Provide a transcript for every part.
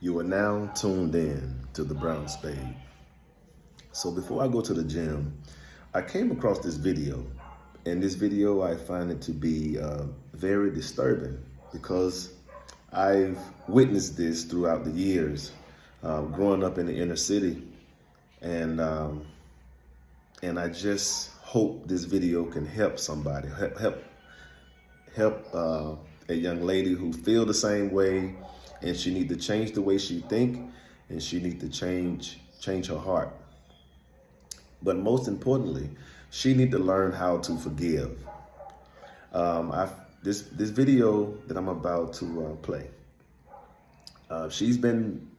You are now tuned in to the Brown Spade. So before I go to the gym, I came across this video. And this video, I find it to be very disturbing because I've witnessed this throughout the years, growing up in the inner city. And I just hope this video can help somebody, help a young lady who feel the same way, and she need to change the way she think, and she need to change her heart. But most importantly, she need to learn how to forgive. This video that I'm about to play, she's been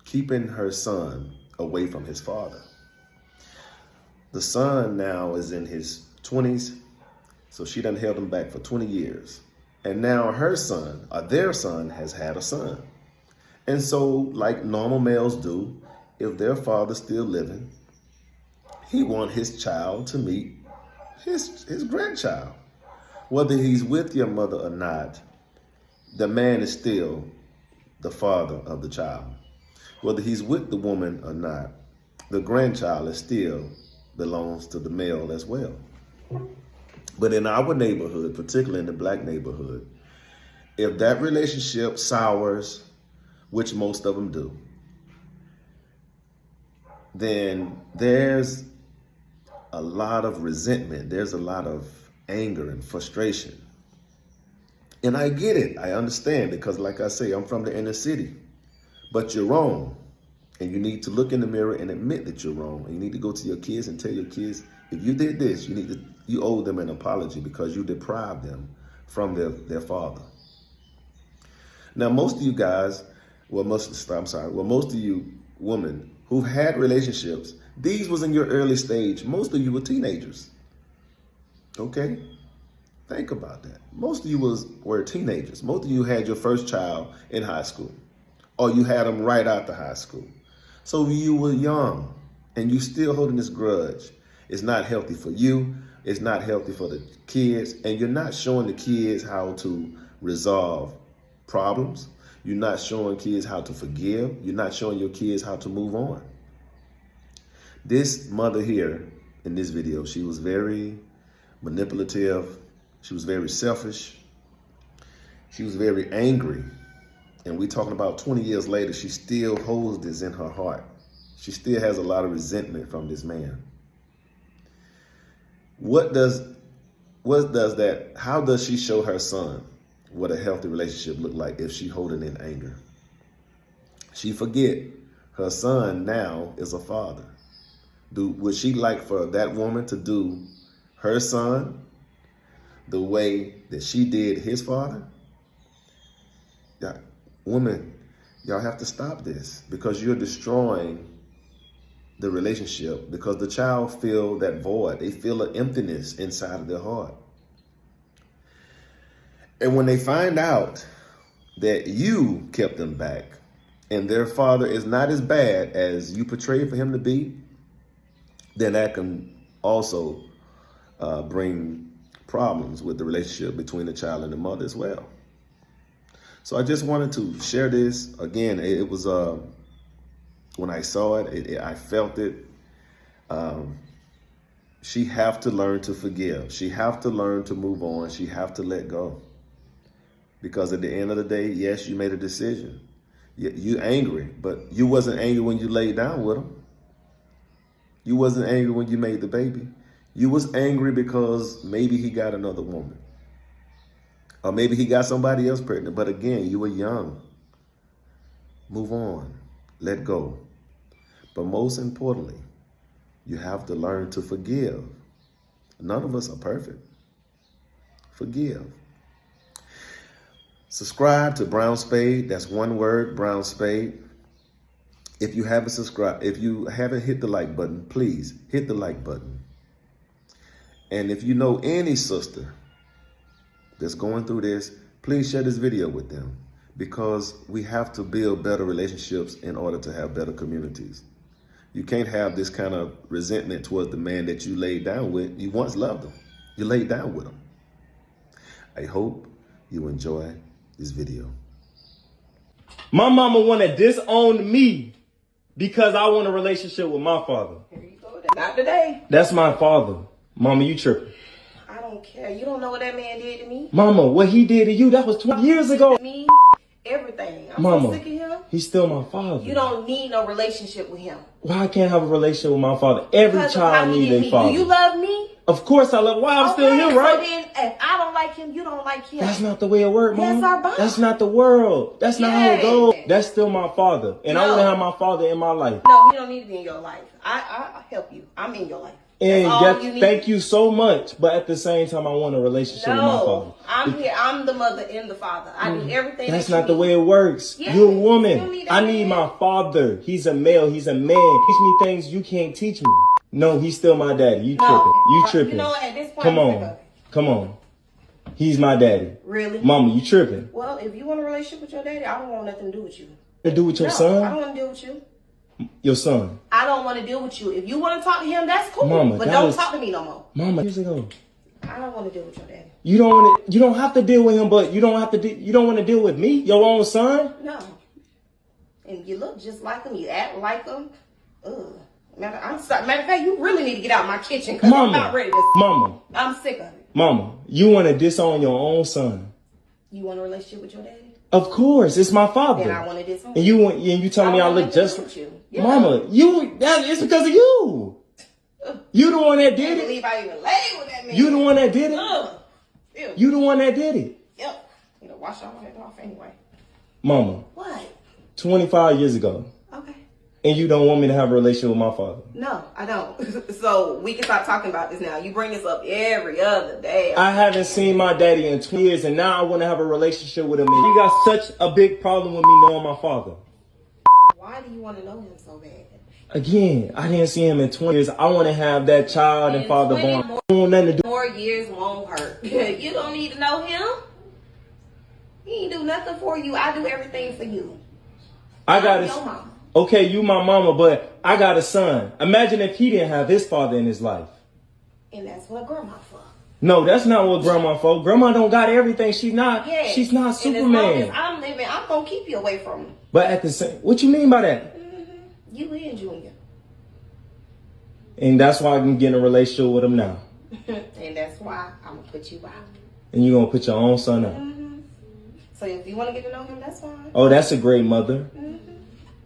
keeping her son away from his father. The son now is in his 20s, so she done held him back for 20 years. And now her son, or their son, has had a son. And so, like normal males do, if their father's still living, he wants his child to meet his grandchild. Whether he's with your mother or not, the man is still the father of the child. Whether he's with the woman or not, the grandchild is still belongs to the male as well. But in our neighborhood, particularly in the black neighborhood, if that relationship sours, which most of them do, then there's a lot of resentment. There's a lot of anger and frustration. And I get it. I understand, because like I say, I'm from the inner city. But you're wrong. And you need to look in the mirror and admit that you're wrong. And you need to go to your kids and tell your kids, if you did this, you owe them an apology because you deprived them from their father. Now, most of you guys, most of you women who've had relationships, these was in your early stage. Most of you were teenagers. Okay? Think about that. Most of you were teenagers. Most of you had your first child in high school, or you had them right after high school. So you were young and you still holding this grudge. It's not healthy for you. It's not healthy for the kids. And you're not showing the kids how to resolve problems. You're not showing kids how to forgive. You're not showing your kids how to move on. This mother here in this video, she was very manipulative. She was very selfish. She was very angry. And we're talking about 20 years later, she still holds this in her heart. She still has a lot of resentment from this man. How does she show her son what a healthy relationship look like if she holding in anger? She forget her son now is a father. Would she like for that woman to do her son the way that she did his father? Yeah, women, y'all have to stop this, because you're destroying the relationship, because the child feel that void. They feel an emptiness inside of their heart. And when they find out that you kept them back and their father is not as bad as you portrayed for him to be, then that can also bring problems with the relationship between the child and the mother as well. So I just wanted to share this. Again, it was, when I saw it, I felt it. She have to learn to forgive. She have to learn to move on. She have to let go. Because at the end of the day, yes, you made a decision. You angry, but you wasn't angry when you laid down with him. You wasn't angry when you made the baby. You was angry because maybe he got another woman. Or maybe he got somebody else pregnant. But again, you were young. Move on. Let go. But most importantly, you have to learn to forgive. None of us are perfect. Forgive. Subscribe to Brown Spade. That's one word, Brown Spade. If you haven't subscribed, if you haven't hit the like button, please hit the like button. And if you know any sister that's going through this, please share this video with them, because we have to build better relationships in order to have better communities. You can't have this kind of resentment towards the man that you laid down with. You once loved him. You laid down with him. I hope you enjoy this video. My mama want to disown me because I want a relationship with my father. Here you go. Not today. That's my father. Mama, you tripping. I don't care. You don't know what that man did to me. Mama, what he did to you, that was 20 years ago. Me, everything. I'm Mama, so sick of him. He's still my father. You don't need no relationship with him. Why I can't have a relationship with my father? Every child needs a father. Do you love me? Of course I love. Why I'm still here, right? So then, if I don't like him, you don't like him. That's not the way it works, Mama. That's our bond. That's not the world. That's not how it goes. That's still my father, and I want to have my father in my life. No, he don't need to be in your life. I help you. I'm in your life. And thank you so much, but at the same time, I want a relationship with my father. I'm here. I'm the mother and the father. I do everything. That's not the way it works. Yes. You're a woman. Need I need my father. He's a male. He's a man. Teach me things you can't teach me. No, he's still my daddy. You tripping. You tripping. You know, at this point, come on. Come on. He's my daddy. Really? Mama, you tripping. Well, if you want a relationship with your daddy, I don't want nothing to do with you. To do with your son? I don't want to deal with you. Your son. I don't want to deal with you. If you want to talk to him, that's cool. Mama, but don't talk to me no more. Mama, years ago. I don't want to deal with your daddy. You don't want to. You don't have to deal with him, but you don't have to. You don't want to deal with me, your own son. No. And you look just like him. You act like him. Ugh. Matter of fact, you really need to get out of my kitchen because I'm not ready to. Mama. I'm sick of it. Mama, you want to disown your own son. You want a relationship with your daddy? Of course, it's my father. Then I want to disown. And you telling me I look just like you. Yeah. Mama, it's because of you. You the one that did it. I can't believe I even laid with that man. You the one that did it. Ew. You the one that did it. Yep. You know, wash all my head off anyway. Mama. What? 25 years ago. Okay. And you don't want me to have a relationship with my father. No, I don't. So we can stop talking about this now. You bring this up every other day. I haven't seen my daddy in 20 years, and now I want to have a relationship with him. And you got such a big problem with me knowing my father. Why do you want to know him so bad? Again, I didn't see him in 20 years. I want to have that child and father bond. I don't want nothing to do. More years won't hurt. You don't need to know him. He ain't do nothing for you. I do everything for you. I'm your mama. Okay, you my mama, but I got a son. Imagine if he didn't have his father in his life. And that's what grandma for. No, that's not what grandma for. Grandma don't got everything. She's not Superman. As long as I'm living, I'm going to keep you away from him. But at the same, what you mean by that? You and Junior. And that's why I can get in a relationship with him now. And that's why I'm going to put you out. And you're going to put your own son out. So if you want to get to know him, that's fine. Oh, that's a great mother.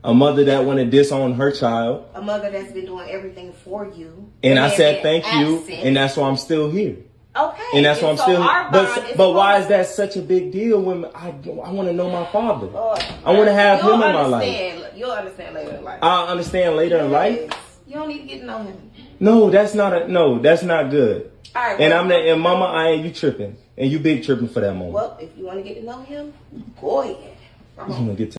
A mother that want to disown her child. A mother that's been doing everything for you. And I said thank you. And that's why I'm still here. Okay. And that's why I'm still here. But why is that such a big deal when I want to know my father? I want to have him in my life. You'll understand later in life. I'll understand later in life. You don't need to get to know him. No, that's not good. All right. And mama, I ain't you tripping. And you big tripping for that moment. Well, if you want to get to know him, go ahead. I'm gonna get to